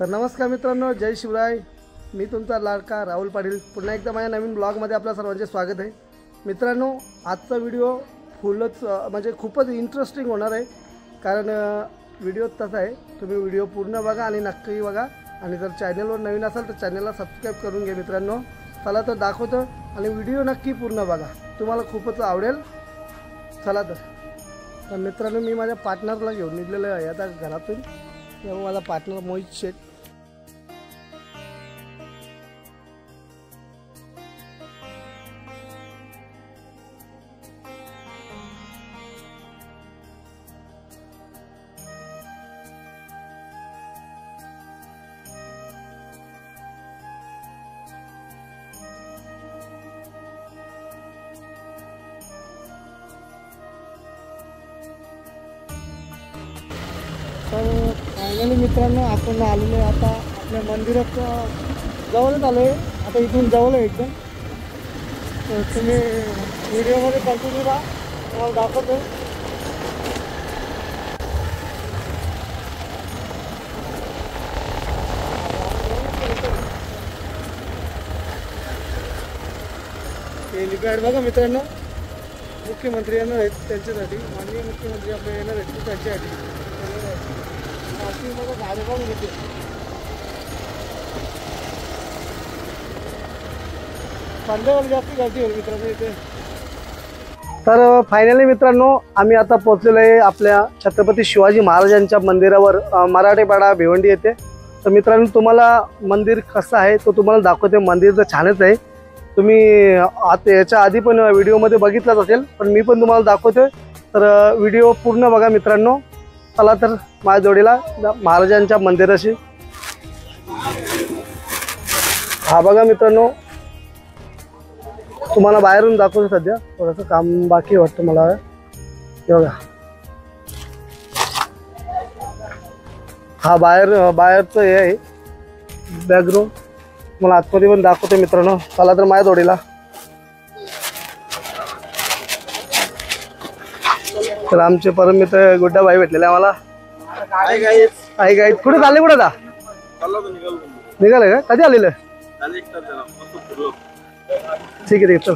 तर नमस्कार मित्रांनो, जय शिवराय। मी तुमचा लाडका राहुल पाटील पुन्हा एकदा माझ्या नवीन ब्लॉगमध्ये आपल्या सर्वांचे स्वागत आहे। मित्रांनो, आजचा व्हिडिओ फुलच म्हणजे खूपच इंटरेस्टिंग होणार आहे, कारण व्हिडिओ तसा आहे, तुम्ही व्हिडिओ पूर्ण बघा आणि नक्की बघा। आणि जर चॅनलवर नवीन असाल तर चॅनलला सबस्क्राईब करून घ्या मित्रांनो। चला तर दाखवतो आणि व्हिडिओ नक्की पूर्ण बघा, तुम्हाला खूपच आवडेल। चला तर मित्रांनो, मी माझ्या पार्टनरला घेऊन निघलेलो आहे आता घरातून। तेव्हा माझा पार्टनर मोहित शेठ। तर फायनली मित्रांनो, आपण आलेलो आहे आता आपल्या मंदिरात जवळच आलो आहे। आता इथून जवळ आहे एकदम, तर तुम्ही व्हिडिओमध्ये कंटिन्यू राहा, तुम्हाला दाखवतो। हेलिपॅड बघा मित्रांनो, मुख्यमंत्री येणार आहेत त्यांच्यासाठी, माननीय मुख्यमंत्री आपले येणार आहेत त्यांच्यासाठी। झाडे पण घेते, संध्याकाळी जास्त गर्दी होईल मित्रांनो इथे। तर फायनली मित्रांनो, आम्ही आता पोहोचलेलो आहे आपल्या छत्रपती शिवाजी महाराजांच्या मंदिरावर, मराठेपाडा भिवंडी येथे। तर मित्रांनो, तुम्हाला मंदिर कसं आहे तो तुम्हाला दाखवते। मंदिर तर छानच आहे, तुम्ही आता याच्या आधी पण व्हिडिओमध्ये बघितलंच असेल, पण मी पण तुम्हाला दाखवतोय। तर व्हिडिओ पूर्ण बघा मित्रांनो। चला तर माझ्या जोडीला महाराजांच्या मंदिराशी। हा बघा मित्रांनो, तुम्हाला बाहेरून दाखवतो। सध्या थोडंसं काम बाकी वाटतं मला। हे बघा, हा बाहेरचं हे आहे बॅकग्राऊंड, मला आतमध्ये पण दाखवतो मित्रांनो। चला तर माझ्या जोडीला। तर आमचे परम मित्र गुड्डाबाई भेटलेले आम्हाला। आई गाईत कुठे चालले, कुठे आता निघाले का? कधी आलेलं? ठीक आहे चल।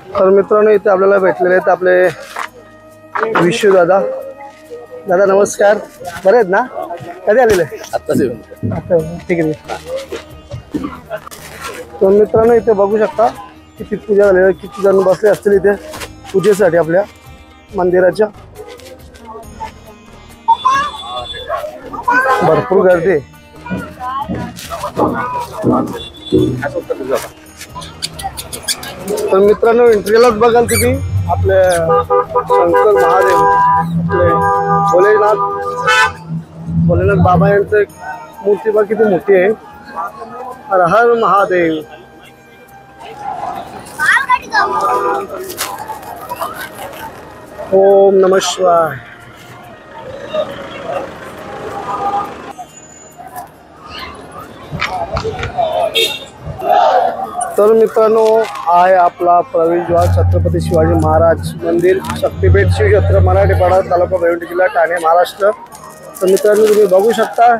तर मित्रांनो, इथे आपल्याला भेटलेले आहेत आपले विशू दादा। दादा नमस्कार, बरे आहेत ना? कधी आलेले? आता ठीक आहे। तर मित्रांनो, इथे बघू शकता किती पूजा झालेली आहे, किती जण बसले असतील इथे पूजेसाठी आपल्या मंदिराच्या। भरपूर गर्दी। तर मित्रांनो, एंट्रीलाच बघाल तुम्ही आपले शंकर महादेव, आपले भोलेनाथ बाबा यांचं एक मूर्ती बघ किती मोठी आहे। हर हर महादेव। ओम नमः शिवाय। तर मित्रांनो, आहे आपला प्रवेशद्वार छत्रपती शिवाजी महाराज मंदिर, शक्तीपीठ श्री क्षेत्र मराठेपाडा, तालुका भिवंडी, जिल्हा ठाणे, महाराष्ट्र। तर मित्रांनो, तुम्ही बघू शकता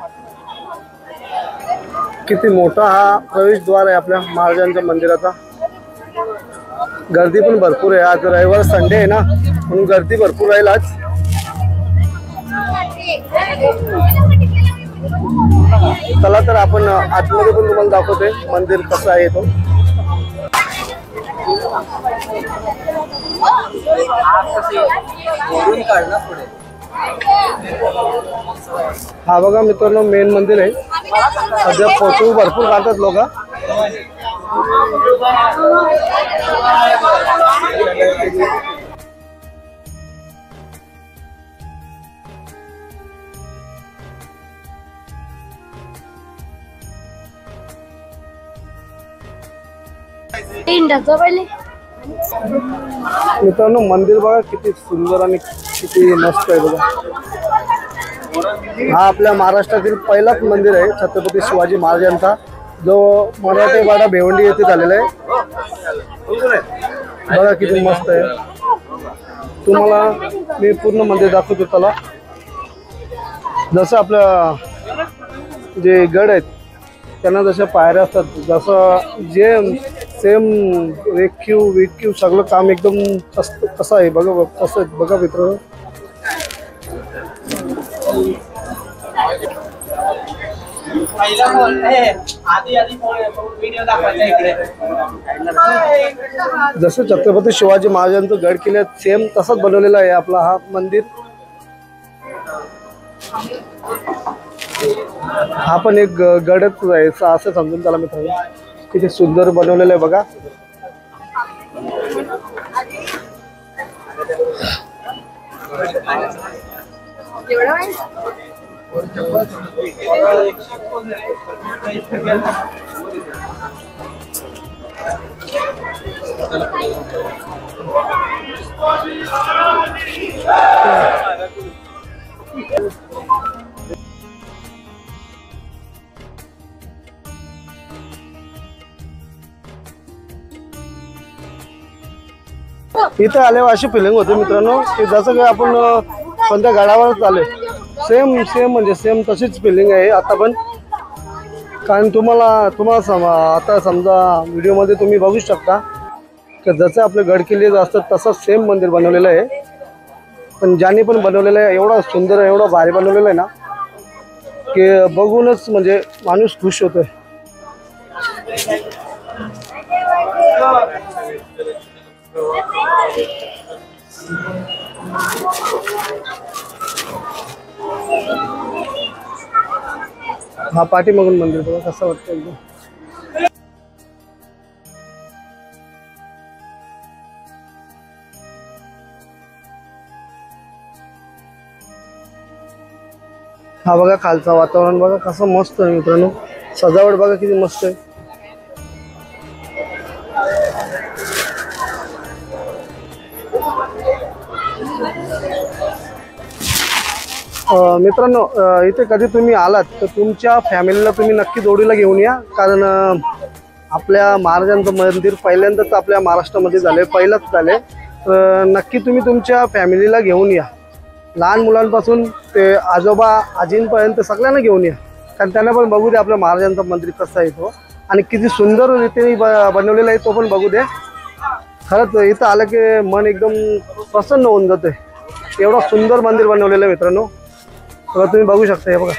किती मोठा हा प्रवेशद्वार आहे आपल्या महाराजांच्या मंदिराचा। गर्दी पण भरपूर आहे, आज रविवार संडे आहे ना, म्हणून गर्दी भरपूर राहील आज। चला तर आपण आतमध्ये पण तुम्हाला दाखवते मंदिर कसं आहे तो। हा बघा मित्रांनो, मेन मंदिर आहे। सध्या फोटो भरपूर काढतात लोक। मित्रांनो, मंदिर बघा किती सुंदर आणि किती मस्त आहे बघा। हा आपल्या महाराष्ट्रातील पहिलाच मंदिर आहे छत्रपती शिवाजी महाराजांचा, जो मराठेपाडा भिवंडी येथे झालेला आहे। बघा किती मस्त आहे। तुम्हाला मी पूर्ण मंदिर दाखवतो। चला जसं आपलं जे गड आहेत त्यांना जशा पायऱ्या असतात, जसं जे सेम रेखीव सगळं काम एकदम कसं आहे बघा, कसं आहे बघा मित्र. जसं छत्रपती शिवाजी महाराजांचं गड किल्ला सेम तसंच बनवलेला आहे आपला हा मंदिर. हा पण एक गडच आहे असं समजून चला मित्रांनो. किती सुंदर बनवलेलं आहे बघा. इथे आल्यावर अशी फिलिंग होते मित्रांनो की जसं काही आपण कोणत्या गडावरच आले. सेम म्हणजे सेम तशीच फिलिंग आहे आता पण. कारण तुम्हाला आता समजा व्हिडिओमध्ये तुम्ही बघू शकता की जसं आपले गड किल्ले असतात तसंच सेम मंदिर बनवलेलं आहे. पण ज्याने पण बनवलेलं आहे एवढा सुंदर एवढा भारी बनवलेलं आहे ना की बघूनच म्हणजे माणूस खुश होतोय. हा पाठीमागून मंदिर बघा कसं वाटतं एकदम. हा बघा खालचं वातावरण बघा कसं मस्त आहे मित्रांनो. सजावट बघा किती मस्त आहे. मित्रांनो इथे कधी तुम्ही आलात तर तुमच्या फॅमिलीला तुम्ही नक्की जोडीला घेऊन या. कारण आपल्या महाराजांचं मंदिर पहिल्यांदाच आपल्या महाराष्ट्रामध्ये झाले, पहिलंच झाले. नक्की तुम्ही तुमच्या फॅमिलीला घेऊन या. लहान मुलांपासून ते आजोबा आजींपर्यंत सगळ्यांना घेऊन या. कारण त्यांना पण बघू दे आपल्या महाराजांचं मंदिर कसं आहे तो आणि किती सुंदर रीतीने बनवलेला आहे तो पण बघू दे. खरंच इथं आलं की मन एकदम प्रसन्न होऊन जाते. एवढं सुंदर मंदिर बनवलेलं आहे मित्रांनो. तर तुम्ही बघू शकता हे बघा.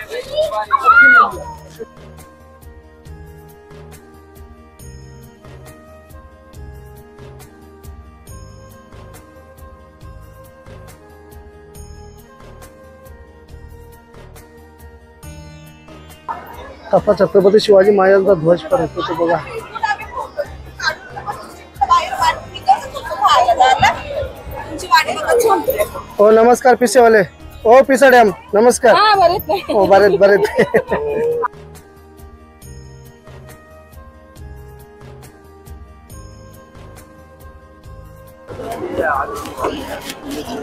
कसा छत्रपती शिवाजी महाराजांचा ध्वज पण असतो तो बघा. हो नमस्कार पिसेवाले. ओ पिसा डॅम नमस्कार. हो बरेच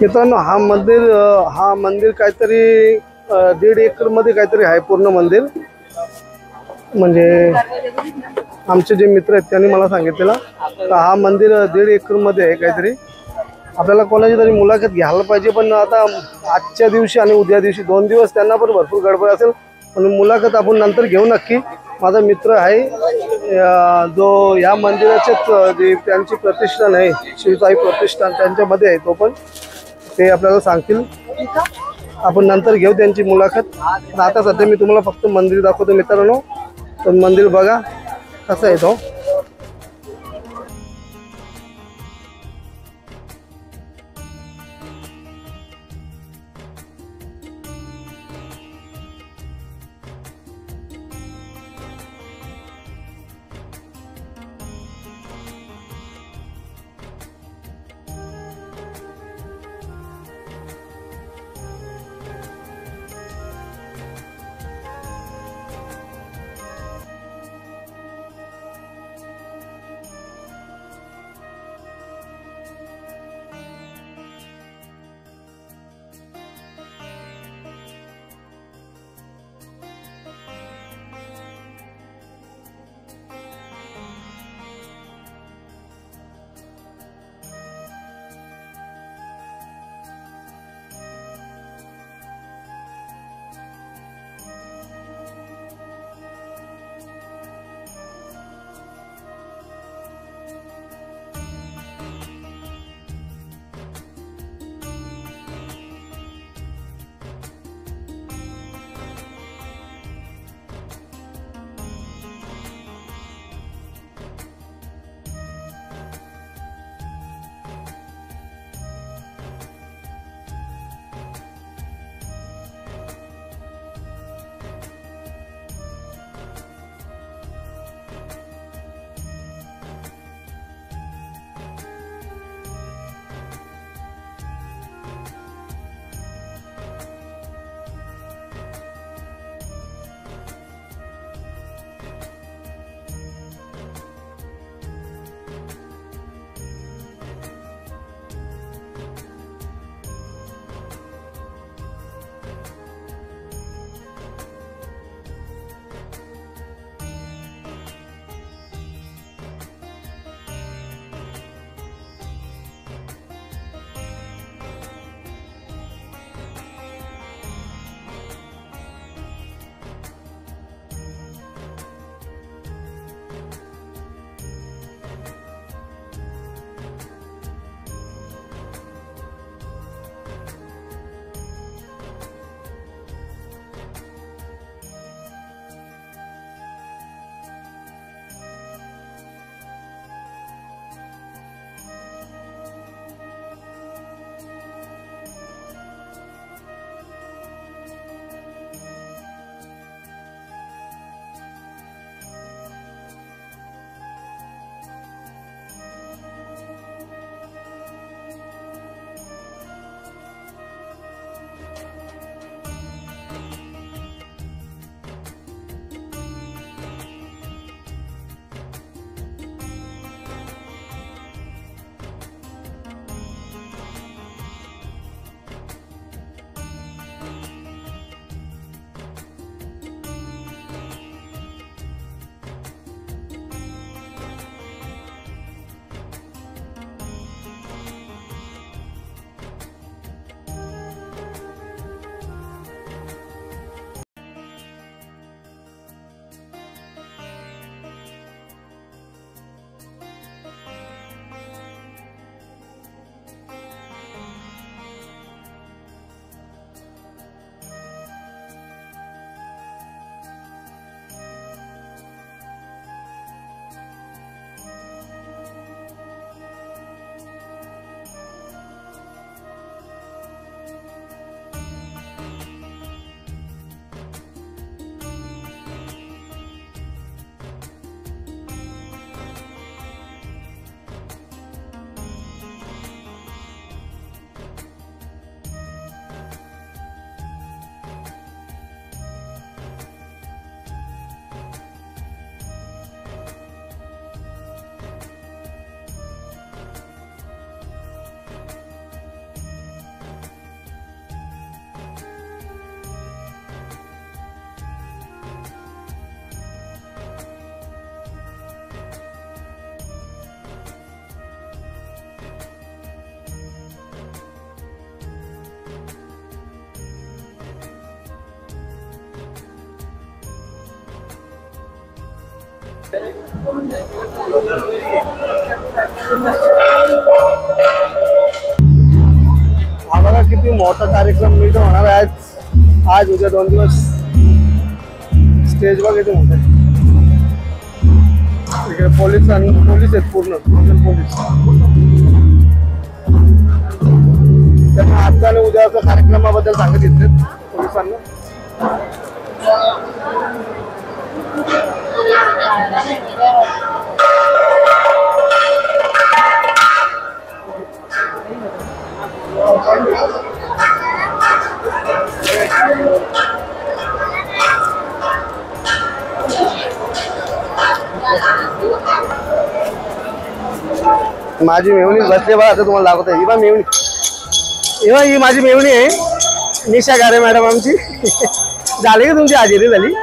मित्रांनो हा मंदिर काहीतरी 1.5 एकर मध्ये काहीतरी आहे पूर्ण मंदिर. म्हणजे आमचे जे मित्र आहेत त्यांनी मला सांगितलेलं तर हा मंदिर 1.5 एकर मध्ये आहे काहीतरी. आपल्याला कोणाची तरी मुलाखत घ्यायला पाहिजे पण आता आजच्या दिवशी आणि उद्या दिवशी 2 दिवस त्यांना पण भरपूर गडबड असेल. म्हणून मुलाखत आपण नंतर घेऊ नक्की. माझा मित्र आहे जो या मंदिराचेच जे त्यांची प्रतिष्ठान आहे शिवसाई प्रतिष्ठान त्यांच्यामध्ये आहे तो पण ते आपल्याला सांगतील. आपण नंतर घेऊ त्यांची मुलाखत. आता सध्या मी तुम्हाला फक्त मंदिर दाखवतो मित्रांनो. तर मंदिर बघा कसं आहे तो. हा बघा किती मोठा कार्यक्रम मी इथं होणार आहे आज उद्या 2 दिवस. स्टेज बघा किती मोठं आहे. इकडे पोलीस आहेत पूर्ण पोलीस. त्यांना आजचा आणि उद्याच्या कार्यक्रमाबद्दल सांगत येते पोलिसांना. माझी मेवणी बसले बघा. आता तुम्हाला दाखवतो. ही बा मेवणी. ही माझी मेवणी आहे. निशा गारे मॅडम आमची. झाली का तुमची हजेरी झाली?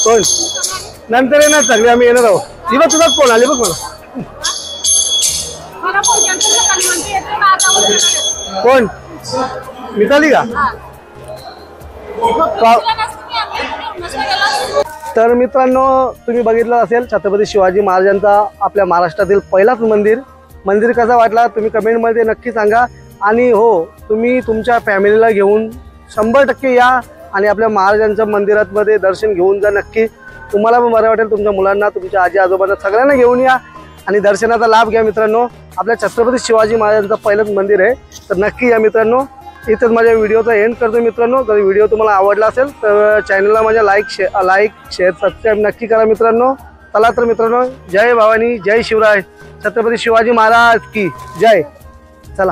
कोण नंतर येणार सगळे आम्ही येणार आहोत. ही बघ तुझाच फोन आली बघ मला. कोण मिताली का? तर मित्रांनो तुम्ही बघितलं असेल छत्रपती शिवाजी महाराजांचा आपल्या महाराष्ट्रातील पहिलाच मंदिर कसा वाटला तुम्ही कमेंटमध्ये नक्की सांगा. आणि हो तुम्ही तुमच्या फॅमिलीला घेऊन 100% या आणि आपल्या महाराजांच्या मंदिरामध्ये दर्शन घेऊन जा. नक्की तुम्हाला पण बरं वाटेल. तुमच्या मुलांना तुमच्या आजी आजोबांना सगळ्यांना घेऊन या आणि दर्शनाचा लाभ घ्या. मित्रांनो आपल्या छत्रपती शिवाजी महाराजांचं पहिलंच मंदिर आहे तर नक्की या मित्रांनो. इथंच माझ्या व्हिडिओचा एंड करतो मित्रांनो. जर व्हिडिओ तुम्हाला आवडला असेल तर चॅनलला माझ्या लाईक शेअर सबस्क्राईब नक्की करा मित्रांनो. चला तर मित्रांनो जय भवानी जय शिवराय छत्रपती शिवाजी महाराज की जय. चला.